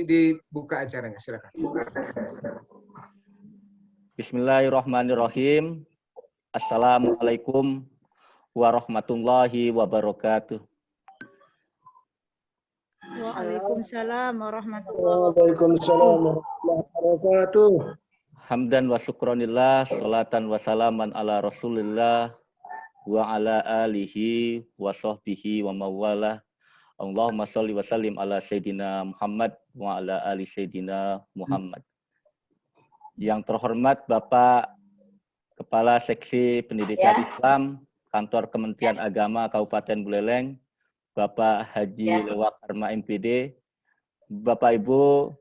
dibuka acaranya, silakan. Bismillahirrahmanirrahim. Assalamualaikum warahmatullahi wabarakatuh. Waalaikumsalam warahmatullahi wabarakatuh. Hamdan wa syukronillah, salatan wa salaman ala rasulillah, wa ala alihi wa sahbihi wa mawalah. Allahumma sholli wa sallim ala Sayyidina Muhammad wa ala ali Sayyidina Muhammad. Yang terhormat Bapak Kepala Seksi Pendidikan Islam, Kantor Kementerian Agama Kabupaten Buleleng, Bapak Haji Lewak Karma MPD, Bapak Ibu,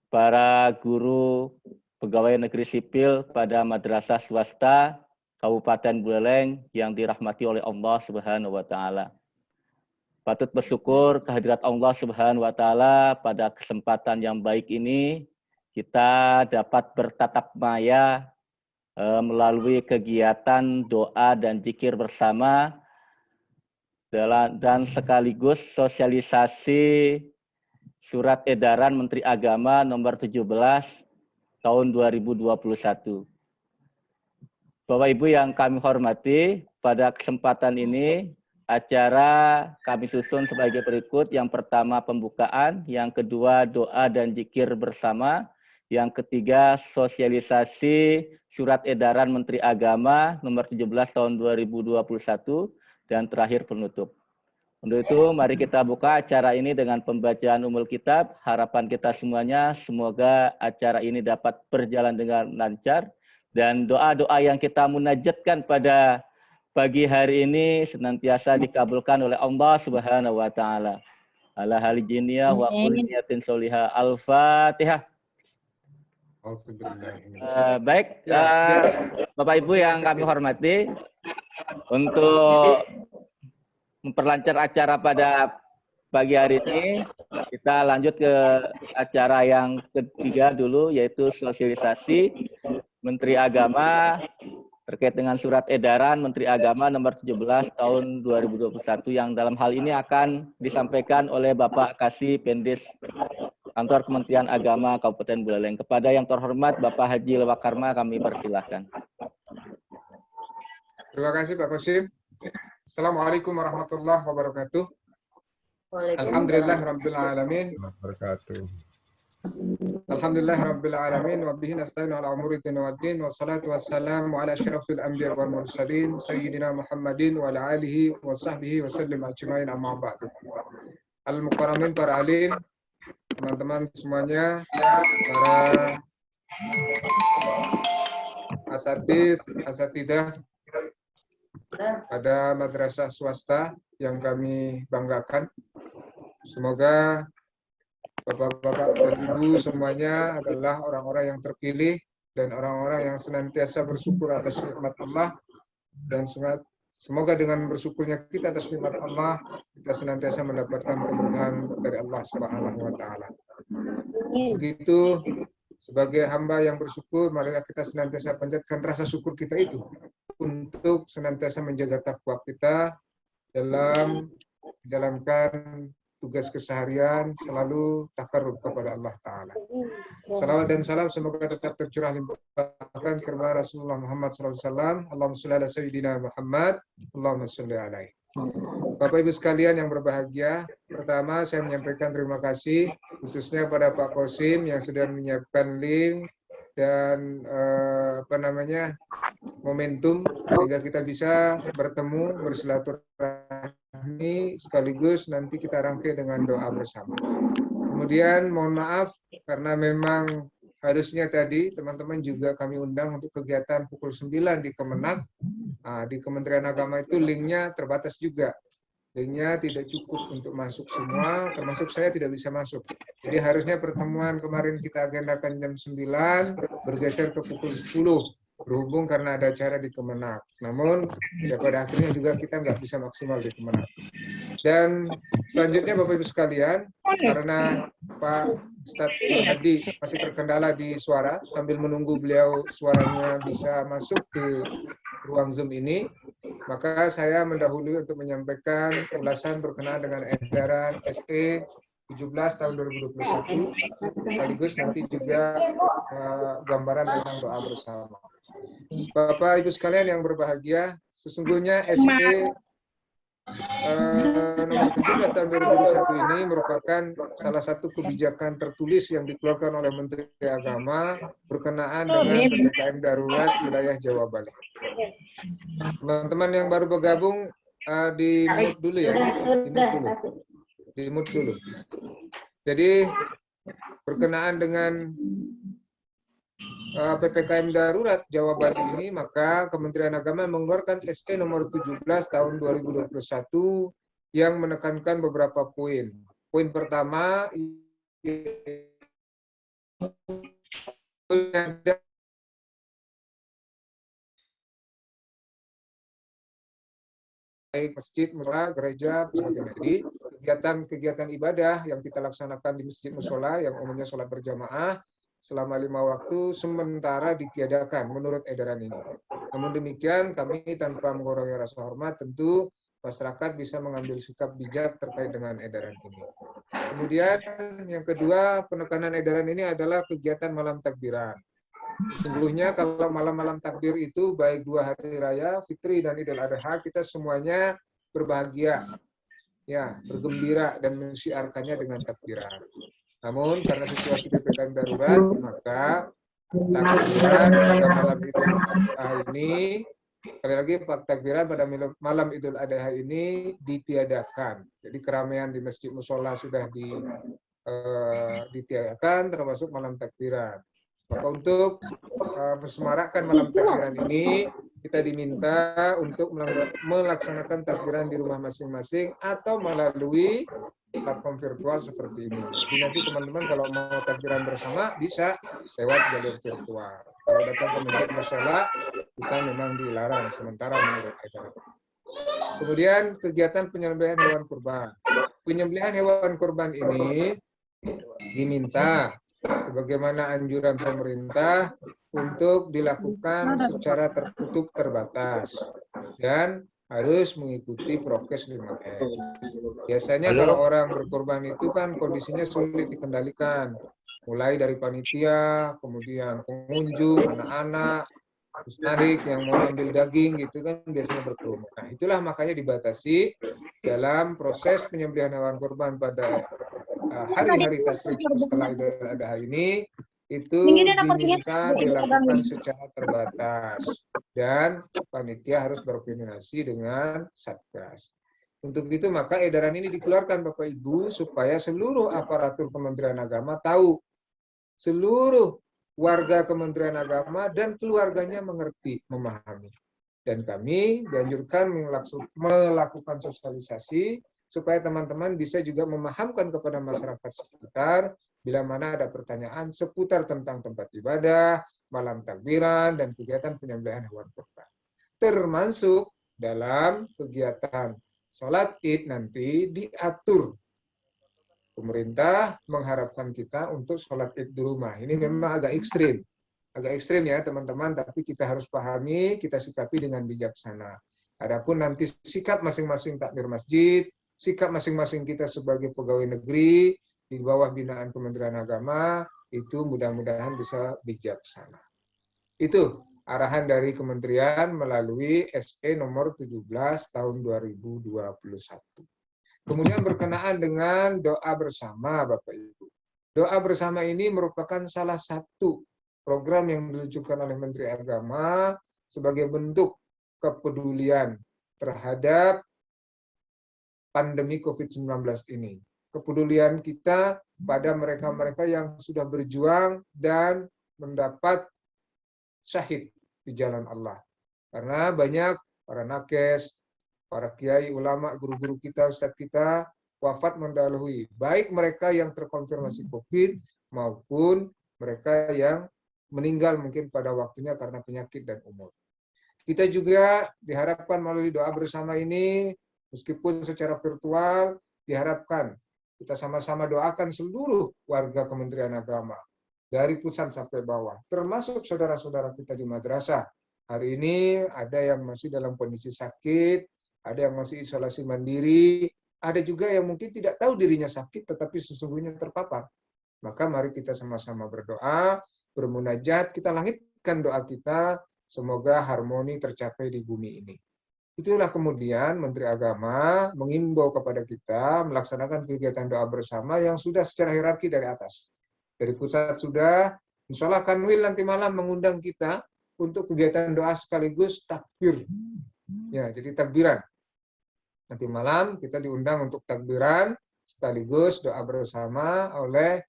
para guru pegawai negeri sipil pada madrasah swasta Kabupaten Buleleng yang dirahmati oleh Allah Subhanahu wa taala. Patut bersyukur kehadirat Allah Subhanahu wa taala pada kesempatan yang baik ini kita dapat bertatap maya melalui kegiatan doa dan zikir bersama dan sekaligus sosialisasi surat edaran Menteri Agama nomor 17 tahun 2021. Bapak Ibu yang kami hormati, pada kesempatan ini acara kami susun sebagai berikut. Yang pertama pembukaan, yang kedua doa dan zikir bersama, yang ketiga sosialisasi surat edaran Menteri Agama nomor 17 tahun 2021, dan terakhir penutup. Untuk itu mari kita buka acara ini dengan pembacaan Ummul Kitab. Harapan kita semuanya semoga acara ini dapat berjalan dengan lancar dan doa-doa yang kita munajatkan pada pagi hari ini senantiasa dikabulkan oleh Allah Subhanahu wa taala. Ala halijiniya wa kulli niyatin sholihah. Al-Fatihah. Baik, Bapak Ibu yang kami hormati, untuk memperlancar acara pada pagi hari ini, kita lanjut ke acara yang ketiga dulu, yaitu sosialisasi Menteri Agama terkait dengan surat edaran Menteri Agama nomor 17 tahun 2021 yang dalam hal ini akan disampaikan oleh Bapak Kasih Pendes Kantor Kementerian Agama Kabupaten Buleleng. Kepada yang terhormat Bapak Haji Lewak Karma kami persilahkan. Terima kasih Pak Qasim. Assalamualaikum warahmatullahi wabarakatuh. Alhamdulillahirabbil alamin. Alhamdulillahirabbil alamin wa bihi nasta'inu ala umuri dunya waddin wassalatu wassalamu ala asyrafil anbiya wal mursalin sayyidina Muhammadin wa ala alihi wa sahbihi wa sallim ajmain amma ba'du. Al-mukarramin para alim, teman-teman semuanya, para asatidah pada madrasah swasta yang kami banggakan. Semoga Bapak-bapak dan Ibu semuanya adalah orang-orang yang terpilih dan orang-orang yang senantiasa bersyukur atas nikmat Allah, dan semoga dengan bersyukurnya kita atas nikmat Allah, kita senantiasa mendapatkan keberkahan dari Allah Subhanahu wa taala. Begitu, sebagai hamba yang bersyukur, marilah kita senantiasa panjatkan rasa syukur kita itu untuk senantiasa menjaga takwa kita dalam menjalankan tugas keseharian, selalu takarrub kepada Allah Ta'ala. Salawat dan salam semoga tetap tercurah limpahkan kepada Rasulullah Muhammad SAW. Allahumma sholli ala Sayyidina Muhammad. Allahumma sholli alaihi. Bapak Ibu sekalian yang berbahagia, pertama saya menyampaikan terima kasih khususnya pada Pak Qasim yang sudah menyiapkan link dan momentum sehingga kita bisa bertemu, bersilaturahmi, sekaligus nanti kita rangkai dengan doa bersama. Kemudian mohon maaf karena memang harusnya tadi teman-teman juga kami undang untuk kegiatan pukul 9 di Kemenak. Nah, di Kementerian Agama itu linknya terbatas juga. Linknya tidak cukup untuk masuk semua, termasuk saya tidak bisa masuk. Jadi harusnya pertemuan kemarin kita agendakan jam 9, bergeser ke pukul 10. Berhubung karena ada acara di Kemenak. Namun ya pada akhirnya juga kita nggak bisa maksimal di Kemenak. Dan selanjutnya Bapak Ibu sekalian, karena Pak Ustadz Hadi masih terkendala di suara, sambil menunggu beliau suaranya bisa masuk ke ruang Zoom ini, maka saya mendahului untuk menyampaikan ulasan berkenaan dengan edaran SE 17 tahun 2021, sekaligus nanti juga gambaran tentang doa bersama. Bapak Ibu sekalian yang berbahagia, sesungguhnya SE nomor 17 tahun 2021 ini merupakan salah satu kebijakan tertulis yang dikeluarkan oleh Menteri Agama berkenaan dengan PPKM darurat wilayah Jawa Bali. Teman-teman yang baru bergabung di mute dulu ya, di mute dulu. Jadi berkenaan dengan PPKM darurat Jawa Bali ini, maka Kementerian Agama mengeluarkan SE nomor 17 tahun 2021 yang menekankan beberapa poin. Poin pertama, baik masjid, mushola, gereja, sebagainya. Jadi kegiatan-kegiatan ibadah yang kita laksanakan di masjid mushola yang umumnya sholat berjamaah selama 5 waktu sementara ditiadakan menurut edaran ini. Namun demikian, kami tanpa mengurangi rasa hormat, tentu masyarakat bisa mengambil sikap bijak terkait dengan edaran ini. Kemudian yang kedua, penekanan edaran ini adalah kegiatan malam takbiran. Sesungguhnya kalau malam-malam takbir itu baik 2 hari raya, Fitri dan Idul Adha, kita semuanya berbahagia, ya, bergembira dan mensiarkannya dengan takbiran. Namun karena situasi PPKM darurat, maka takbiran pada malam Idul Adha ini, sekali lagi takbiran pada malam Idul Adha ini ditiadakan. Jadi keramaian di masjid mushola sudah ditiadakan, termasuk malam takbiran. Maka untuk mensemarakkan malam takbiran ini, kita diminta untuk melaksanakan takbiran di rumah masing-masing atau melalui platform virtual seperti ini. Jadi nanti teman-teman kalau mau takbiran bersama bisa lewat jalur virtual. Kalau datang ke masjid mushola, kita memang dilarang sementara menurut edaran. Kemudian kegiatan penyembelihan hewan kurban. Penyembelihan hewan kurban ini diminta sebagaimana anjuran pemerintah untuk dilakukan secara tertutup terbatas dan harus mengikuti prokes 5M. Biasanya kalau orang berkorban itu kan kondisinya sulit dikendalikan, mulai dari panitia, kemudian pengunjung, anak-anak, mustahik yang mau ambil daging gitu kan biasanya berkerumun. Nah, itulah makanya dibatasi dalam proses penyembelihan hewan kurban pada hari-hari tasyrik setelah Idul Adha ini itu diminta dilakukan secara terbatas dan panitia harus berkoordinasi dengan Satgas. Untuk itu maka edaran ini dikeluarkan Bapak Ibu supaya seluruh aparatur Kementerian Agama tahu, seluruh warga Kementerian Agama dan keluarganya mengerti, memahami. Dan kami dianjurkan melakukan sosialisasi supaya teman-teman bisa juga memahamkan kepada masyarakat sekitar bila mana ada pertanyaan seputar tentang tempat ibadah, malam takbiran, dan kegiatan penyembelihan hewan kurban. Termasuk dalam kegiatan sholat id nanti diatur. Pemerintah mengharapkan kita untuk sholat id di rumah. Ini memang agak ekstrim. Agak ekstrim ya teman-teman, tapi kita harus pahami, kita sikapi dengan bijaksana. Adapun nanti sikap masing-masing takmir masjid, sikap masing-masing kita sebagai pegawai negeri di bawah binaan Kementerian Agama itu mudah-mudahan bisa bijaksana. Itu arahan dari Kementerian melalui SE nomor 17 tahun 2021. Kemudian berkenaan dengan doa bersama Bapak Ibu. Doa bersama ini merupakan salah satu program yang diluncurkan oleh Menteri Agama sebagai bentuk kepedulian terhadap pandemi COVID-19 ini. Kepedulian kita pada mereka-mereka yang sudah berjuang dan mendapat syahid di jalan Allah. Karena banyak para nakes, para kiai, ulama, guru-guru kita, ustadz kita, wafat mendahului. Baik mereka yang terkonfirmasi COVID maupun mereka yang meninggal mungkin pada waktunya karena penyakit dan umur. Kita juga diharapkan melalui doa bersama ini, meskipun secara virtual, diharapkan kita sama-sama doakan seluruh warga Kementerian Agama, dari pusat sampai bawah, termasuk saudara-saudara kita di madrasah. Hari ini ada yang masih dalam kondisi sakit, ada yang masih isolasi mandiri, Ada juga yang mungkin tidak tahu dirinya sakit, tetapi sesungguhnya terpapar. Maka mari kita sama-sama berdoa, bermunajat, kita langitkan doa kita, semoga harmoni tercapai di bumi ini. Itulah kemudian Menteri Agama mengimbau kepada kita melaksanakan kegiatan doa bersama yang sudah secara hierarki dari atas. Dari pusat sudah, insya Allah Kanwil nanti malam mengundang kita untuk kegiatan doa sekaligus takbir. Ya, jadi takbiran. Nanti malam kita diundang untuk takbiran sekaligus doa bersama oleh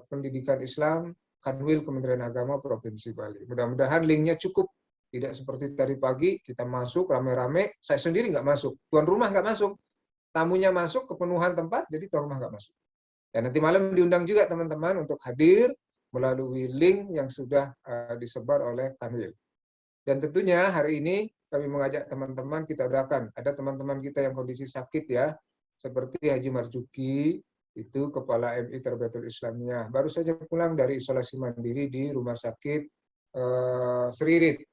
Pendidikan Islam Kanwil Kementerian Agama Provinsi Bali. Mudah-mudahan linknya cukup. Tidak seperti tadi pagi, kita masuk rame-rame, saya sendiri nggak masuk, tuan rumah nggak masuk, tamunya masuk, kepenuhan tempat, jadi tuan rumah nggak masuk. Dan nanti malam diundang juga teman-teman untuk hadir melalui link yang sudah disebar oleh Kanwil. Dan tentunya hari ini kami mengajak teman-teman kita doakan. Ada teman-teman kita yang kondisi sakit ya, seperti Haji Marzuki, itu Kepala MI Tarbiyatul Islamiyah. Baru saja pulang dari isolasi mandiri di Rumah Sakit Seririt.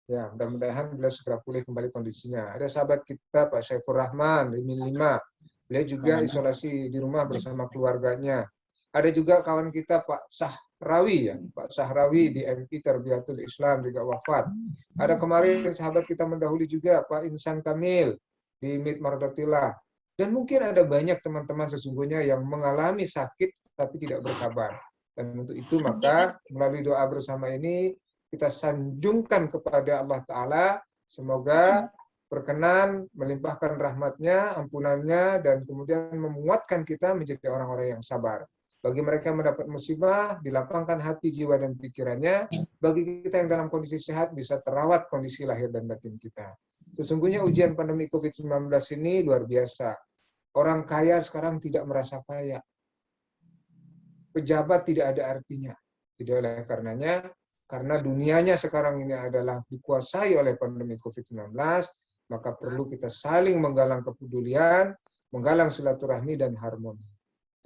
Ya, mudah-mudahan beliau segera pulih kembali kondisinya. Ada sahabat kita Pak Syaifur Rahman di Min 5. Beliau juga isolasi di rumah bersama keluarganya. Ada juga kawan kita Pak Sahrawi ya, Pak Sahrawi di MI Tarbiyatul Islam juga wafat. Ada kemarin sahabat kita mendahului juga Pak Insan Kamil di MIT Mardotillah. Dan mungkin ada banyak teman-teman sesungguhnya yang mengalami sakit tapi tidak berkabar. Dan untuk itu maka melalui doa bersama ini kita sanjungkan kepada Allah Ta'ala, semoga berkenan melimpahkan rahmatnya, ampunannya, dan kemudian memuatkan kita menjadi orang-orang yang sabar. Bagi mereka yang mendapat musibah, dilapangkan hati, jiwa, dan pikirannya. Bagi kita yang dalam kondisi sehat, bisa terawat kondisi lahir dan batin kita. Sesungguhnya ujian pandemi COVID-19 ini luar biasa. Orang kaya sekarang tidak merasa kaya. Pejabat tidak ada artinya. Jadi oleh karenanya, karena dunianya sekarang ini adalah dikuasai oleh pandemi COVID-19, maka perlu kita saling menggalang kepedulian, menggalang silaturahmi dan harmoni.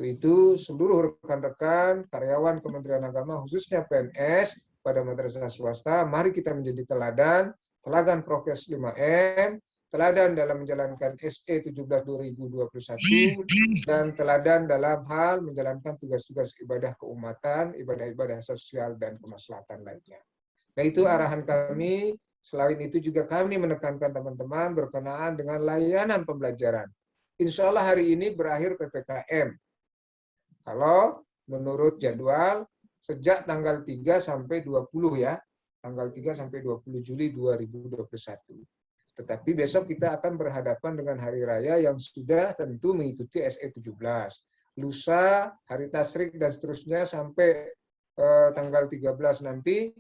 Itu seluruh rekan-rekan, karyawan Kementerian Agama, khususnya PNS pada madrasah swasta, mari kita menjadi teladan prokes 5M, teladan dalam menjalankan SE 17/2021, dan teladan dalam hal menjalankan tugas-tugas ibadah keumatan, ibadah-ibadah sosial, dan kemaslahatan lainnya. Nah, itu arahan kami. Selain itu juga kami menekankan teman-teman berkenaan dengan layanan pembelajaran. Insya Allah hari ini berakhir PPKM. Kalau menurut jadwal, sejak tanggal 3 sampai 20 ya, tanggal 3 sampai 20 Juli 2021. Tetapi besok kita akan berhadapan dengan hari raya yang sudah tentu mengikuti SE 17. Lusa, hari Tasyrik, dan seterusnya sampai tanggal 13 nanti,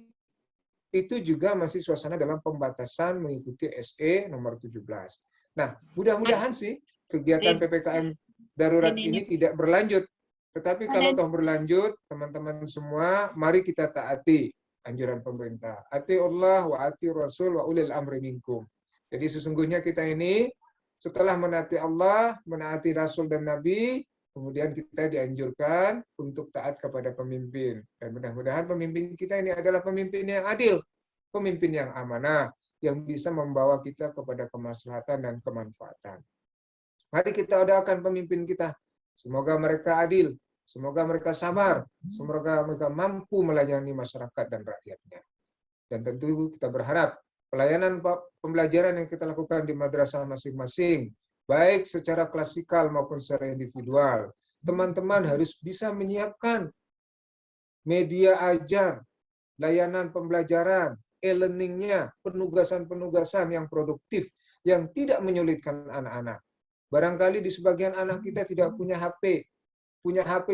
itu juga masih suasana dalam pembatasan mengikuti SE nomor 17. Nah, mudah-mudahan sih kegiatan PPKM darurat ini tidak berlanjut. Tetapi kalau toh berlanjut, teman-teman semua, mari kita taati anjuran pemerintah. Ati Allah wa ati Rasul wa ulil amri minkum. Jadi sesungguhnya kita ini setelah menaati Allah, menaati Rasul dan Nabi, kemudian kita dianjurkan untuk taat kepada pemimpin. Dan mudah-mudahan pemimpin kita ini adalah pemimpin yang adil, pemimpin yang amanah, yang bisa membawa kita kepada kemaslahatan dan kemanfaatan. Mari kita doakan pemimpin kita. Semoga mereka adil, semoga mereka sabar, semoga mereka mampu melayani masyarakat dan rakyatnya. Dan tentu kita berharap pelayanan pembelajaran yang kita lakukan di madrasah masing-masing, baik secara klasikal maupun secara individual, teman-teman harus bisa menyiapkan media ajar, layanan pembelajaran, e-learning-nya, penugasan-penugasan yang produktif, yang tidak menyulitkan anak-anak. Barangkali di sebagian anak kita tidak punya HP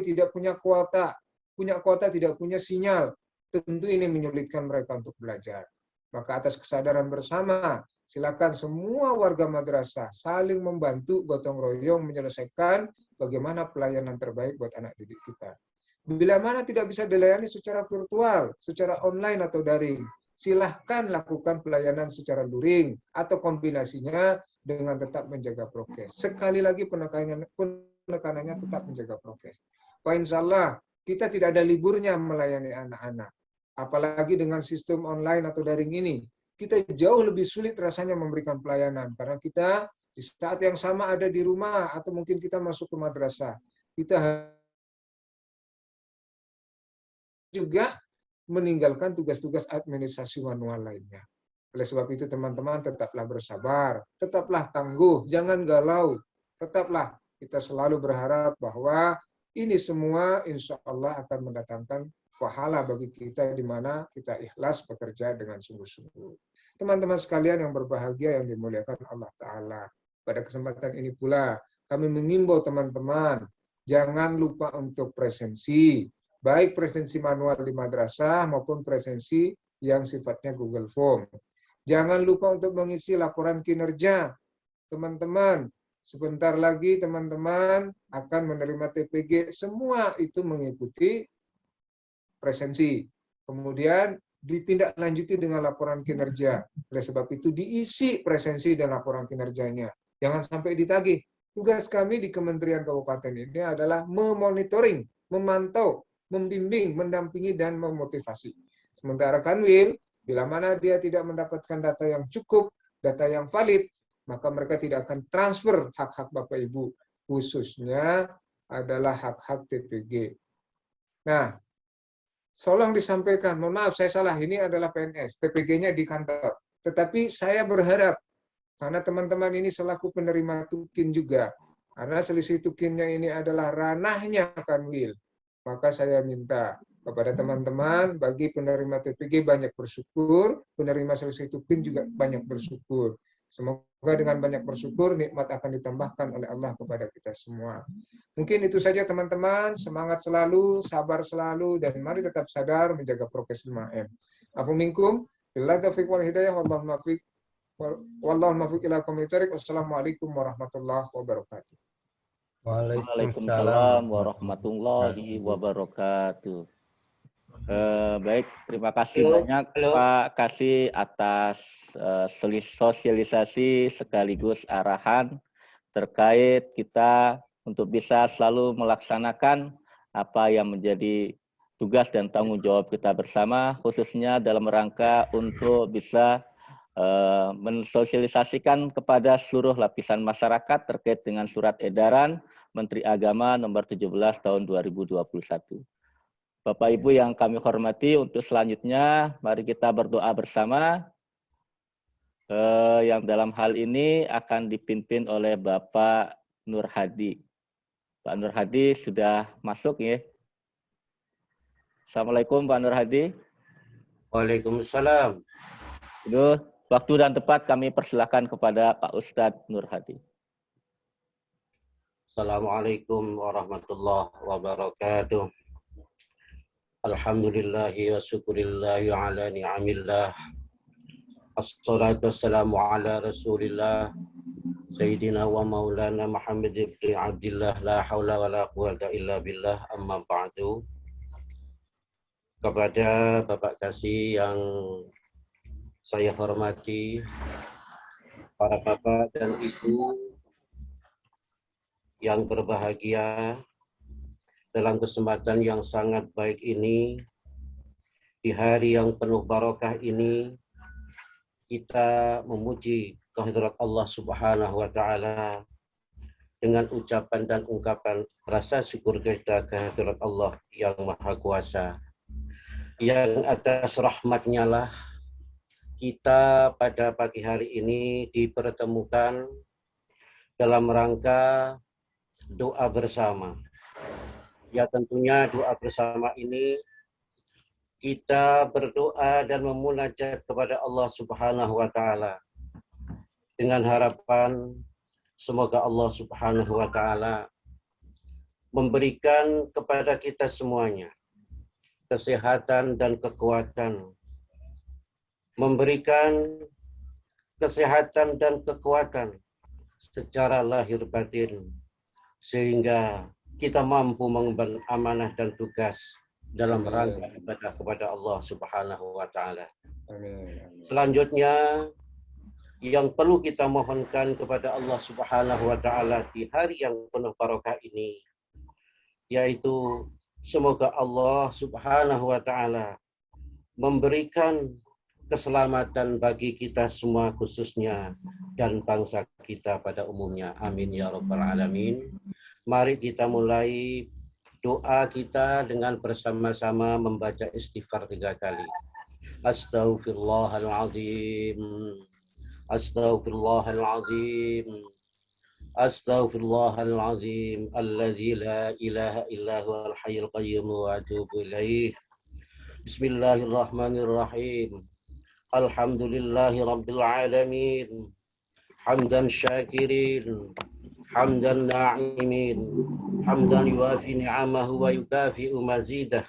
tidak punya kuota tidak punya sinyal, tentu ini menyulitkan mereka untuk belajar. Maka atas kesadaran bersama, silakan semua warga madrasah saling membantu gotong royong menyelesaikan bagaimana pelayanan terbaik buat anak didik kita. Bila mana tidak bisa dilayani secara virtual, secara online atau daring, silahkan lakukan pelayanan secara luring atau kombinasinya dengan tetap menjaga prokes. Sekali lagi penekanannya tetap menjaga prokes. Pak, insya Allah kita tidak ada liburnya melayani anak-anak. Apalagi dengan sistem online atau daring ini, kita jauh lebih sulit rasanya memberikan pelayanan. Karena kita Di saat yang sama ada di rumah atau mungkin kita masuk ke madrasah, kita juga meninggalkan tugas-tugas administrasi manual lainnya. Oleh sebab itu teman-teman tetaplah bersabar, tetaplah tangguh, jangan galau, tetaplah kita selalu berharap bahwa ini semua insya Allah akan mendatangkan pahala bagi kita di mana kita ikhlas bekerja dengan sungguh-sungguh. Teman-teman sekalian yang berbahagia yang dimuliakan Allah Ta'ala. Pada kesempatan ini pula kami mengimbau teman-teman jangan lupa untuk presensi, baik presensi manual di madrasah maupun presensi yang sifatnya Google Form. Jangan lupa untuk mengisi laporan kinerja. Teman-teman, sebentar lagi teman-teman akan menerima TPG. Semua itu mengikuti presensi. Kemudian ditindaklanjuti dengan laporan kinerja. Oleh sebab itu diisi presensi dan laporan kinerjanya. Jangan sampai ditagih. Tugas kami di Kementerian Kabupaten ini adalah memonitoring, memantau, membimbing, mendampingi, dan memotivasi. Sementara Kanwil, bila mana dia tidak mendapatkan data yang cukup, data yang valid, maka mereka tidak akan transfer hak-hak Bapak Ibu, khususnya adalah hak-hak TPG. Nah, tolong disampaikan, mohon maaf saya salah, ini adalah PNS, TPG-nya di kantor. Tetapi saya berharap, karena teman-teman ini selaku penerima tukin juga, karena selisih tukinnya ini adalah ranahnya Kanwil, maka saya minta kepada teman-teman, bagi penerima TPG banyak bersyukur, penerima selisih tukin juga banyak bersyukur. Semoga dengan banyak bersyukur, nikmat akan ditambahkan oleh Allah kepada kita semua. Mungkin itu saja teman-teman, semangat selalu, sabar selalu, dan mari tetap sadar menjaga prokes 5M. Afu minkum, billahi taufiq wal hidayah, wallahu muwaffiq ila aqwamit thoriq. Wassalamualaikum warahmatullahi wabarakatuh. Waalaikumsalam warahmatullahi wabarakatuh. Baik, terima kasih banyak Pak Kasih atas sosialisasi sekaligus arahan terkait kita untuk bisa selalu melaksanakan apa yang menjadi tugas dan tanggung jawab kita bersama, khususnya dalam rangka untuk bisa mensosialisasikan kepada seluruh lapisan masyarakat terkait dengan surat edaran Menteri Agama nomor 17 tahun 2021. Bapak Ibu yang kami hormati, untuk selanjutnya mari kita berdoa bersama yang dalam hal ini akan dipimpin oleh Bapak Nur Hadi. Pak Nur Hadi sudah masuk ya. Assalamualaikum Pak Nur Hadi. Waalaikumsalam. Itu waktu dan tempat kami persilakan kepada Pak Ustadz Nur Hadi. Assalamualaikum warahmatullahi wabarakatuh. Alhamdulillahi wa syukurillahi ala ni'amillah. Assalatu wassalamu ala rasulillah Sayyidina wa maulana Muhammad ibn Abdillah, la hawla wa la quwata illa billah, amma ba'du. Kepada Bapak Kasih yang saya hormati, para Bapak dan Ibu yang berbahagia, dalam kesempatan yang sangat baik ini, di hari yang penuh barokah ini, kita memuji kehadirat Allah Subhanahu wa Ta'ala dengan ucapan dan ungkapan rasa syukur kita kehadirat Allah yang Maha Kuasa. Yang atas rahmat-Nya lah kita pada pagi hari ini dipertemukan dalam rangka doa bersama. Ya, tentunya doa bersama ini kita berdoa dan memunajat kepada Allah Subhanahu wa Ta'ala dengan harapan semoga Allah Subhanahu wa Ta'ala memberikan kepada kita semuanya kesehatan dan kekuatan, memberikan kesehatan dan kekuatan secara lahir batin, sehingga kita mampu mengemban amanah dan tugas dalam rangka ibadah kepada Allah Subhanahu wa Ta'ala. Selanjutnya, yang perlu kita mohonkan kepada Allah Subhanahu wa Ta'ala di hari yang penuh barokah ini, yaitu semoga Allah Subhanahu wa Ta'ala memberikan keselamatan bagi kita semua khususnya dan bangsa kita pada umumnya. Amin ya rabbal alamin. Mari kita mulai doa kita dengan bersama-sama membaca istighfar 3 kali. Astaghfirullahaladzim. Astaghfirullahaladzim. Astaghfirullahaladzim. Alladzi la ilaha illa huwal hayyul qayyum wa atubu ilaih. Bismillahirrahmanirrahim. Alhamdulillahi rabbil alamin. Hamdan syakirin, hamdan na'imin, hamdan yuafi ni'amahu wa yukafi'u mazidah.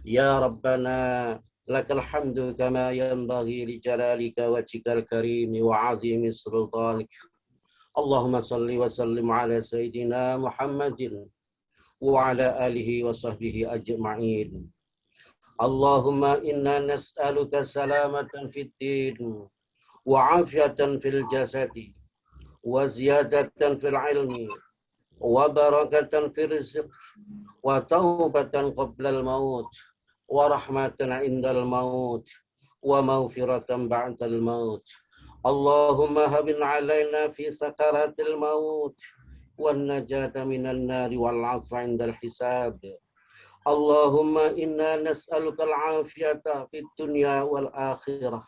Ya Rabbana lakal hamdu kama yanbaghi li jalalika wajhikal karim wa azimi sultanik. Allahumma salli wa sallim ala sayyidina Muhammadin wa ala alihi wa sahbihi ajma'in. Allahumma inna nas'aluka salamatan fid din wa afiyatan fil jasadi wa ziyadatan fil ilmi wa barakatan fil rizq wa taubatan qabla al maut wa rahmatan indal maut wa maghfiratan ba'dal maut. Allahumma habin alaina fi sakaratil maut wan najata minan nari wal afwa indal hisab. Allahumma inna nas'aluka al-afiyata fid dunya wal akhirah.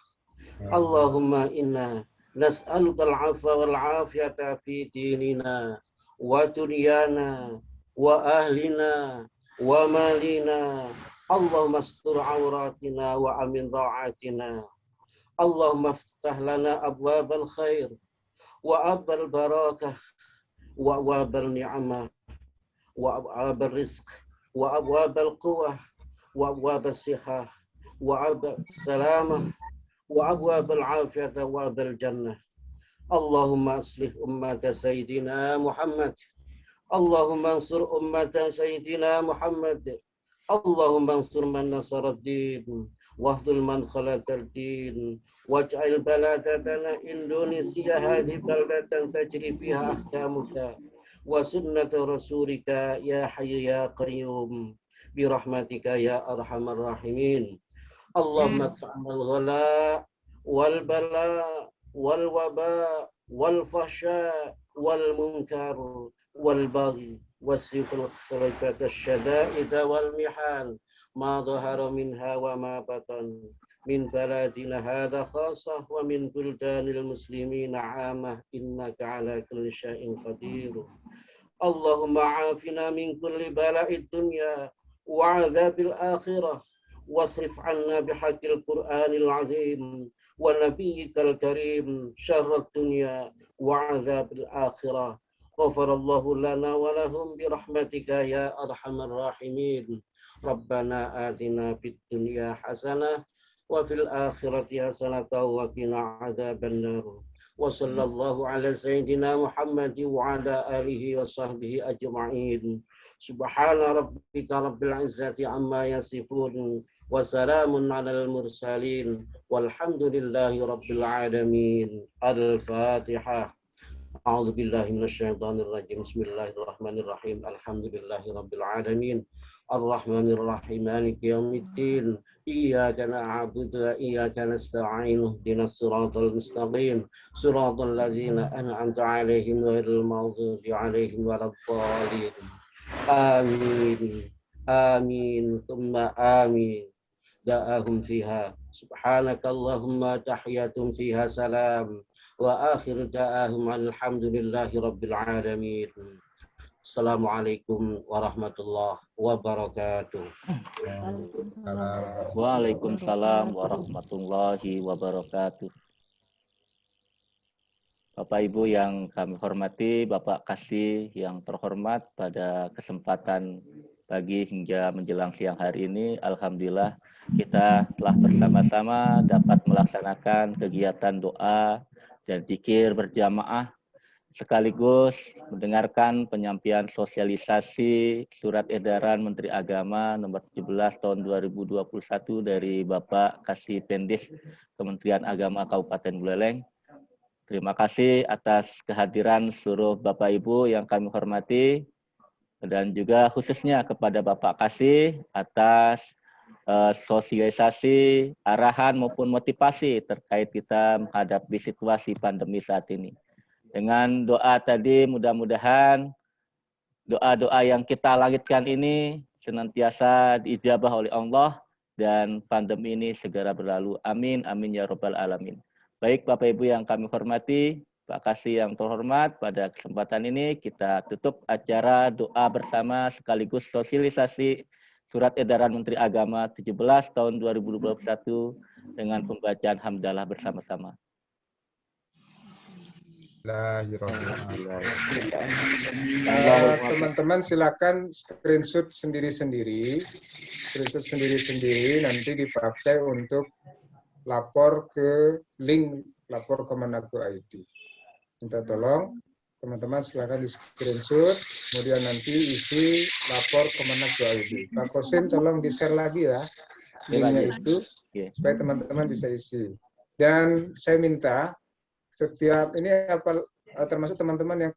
Allahumma inna nas'aluka al-afwa wal afiyata fi dinina wa dunyana wa ahlina wa malina. Allahumma astur auratina wa amin ra'atina. Allahumma aftah lana abwabal khair wa abwabal barakah wa abwabal ni'mah wa abwabal rizq wa abwabal quwwah wa abwabal sihah wa abwabal salamah wa abwabal afiyah wa abwabal jannah. Allahumma aslih ummata sayyidina Muhammad. Allahumma ansur ummata sayyidina Muhammad. Allahumma ansur man nasara ad-din wahdul man khalaqal din waj'al baladana Indonesia hadhihi baldatan tajri fiha ahkamuka wa sunnatu rasulika ya hayyu ya qayyum bi rahmatika ya arhamar rahimin. Allahumma adfa'nal ghala wal bala wal waba wal fahsya wal munkar wal baghi wasiful khalifat asyada'id wal mihal ma dhahara minha wa ma batan min baladina hadha khasah wa min buldanil muslimin 'amah innaka ala kulli syai'in qadir. Allahumma afina min kulli bala'id dunya wa 'adzabil akhirah wasrif 'anna bihaqqil Qur'anil 'azim wa nabiyyikal karim syarrad dunya wa 'adzabil akhirah. Ghafarallahu lana wa lahum birahmatika ya arhamar rahimin. Rabbana atina fid dunya hasanah wa fil akhirati hasanah wa qina adzabannar. Wa sallallahu ala sayyidina Muhammad wa ala alihi wa sahbihi ajma'in. Subhana rabbika rabbil izzati amma yasifun wa salamun alal mursalin walhamdulillahi rabbil alamin. Al-Fatihah. A'udzu billahi minasyaitonir rajim. Bismillahirrahmanirrahim. Alhamdulillahi rabbil alamin. Ar-Rahmanir Rahim. Maliki yaumiddin. Iyyaka na'budu wa iyyaka nasta'in. Ihdinas siratal mustaqim. Siratal ladzina an'amta 'alaihim ghairil maghdubi 'alaihim waladdallin. Amin. Amin. Tsumma amin. Da'ahum fiha. Subhanakallahumma tahiyatum fiha salam. Wa akhir da'ahum alhamdulillahi rabbil alamin. Assalamualaikum warahmatullahi wabarakatuh. Waalaikumsalam warahmatullahi wabarakatuh. Bapak Ibu yang kami hormati, Bapak Kasih yang terhormat, pada kesempatan pagi hingga menjelang siang hari ini, alhamdulillah kita telah bersama-sama dapat melaksanakan kegiatan doa dan zikir berjamaah, sekaligus mendengarkan penyampaian sosialisasi surat edaran Menteri Agama nomor 17 tahun 2021 dari Bapak Kasih Pendis Kementerian Agama Kabupaten Buleleng. Terima kasih atas kehadiran seluruh Bapak Ibu yang kami hormati, dan juga khususnya kepada Bapak Kasih atas sosialisasi, arahan maupun motivasi terkait kita menghadapi situasi pandemi saat ini. Dengan doa tadi, mudah-mudahan doa-doa yang kita langitkan ini senantiasa diijabah oleh Allah dan pandemi ini segera berlalu. Amin, amin ya robbal alamin. Baik Bapak Ibu yang kami hormati, Pak Kasih yang terhormat, pada kesempatan ini kita tutup acara doa bersama sekaligus sosialisasi Surat Edaran Menteri Agama 17 tahun 2021 dengan pembacaan hamdalah bersama-sama. Teman-teman silakan screenshot sendiri-sendiri nanti dipakai untuk lapor ke link lapor Kemenak.id. Minta tolong teman-teman silakan di screenshot, kemudian nanti isi lapor Kemenak.id. Pak Kosim tolong di-share lagi ya linknya itu supaya teman-teman bisa isi. Dan saya minta setiap ini termasuk teman-teman yang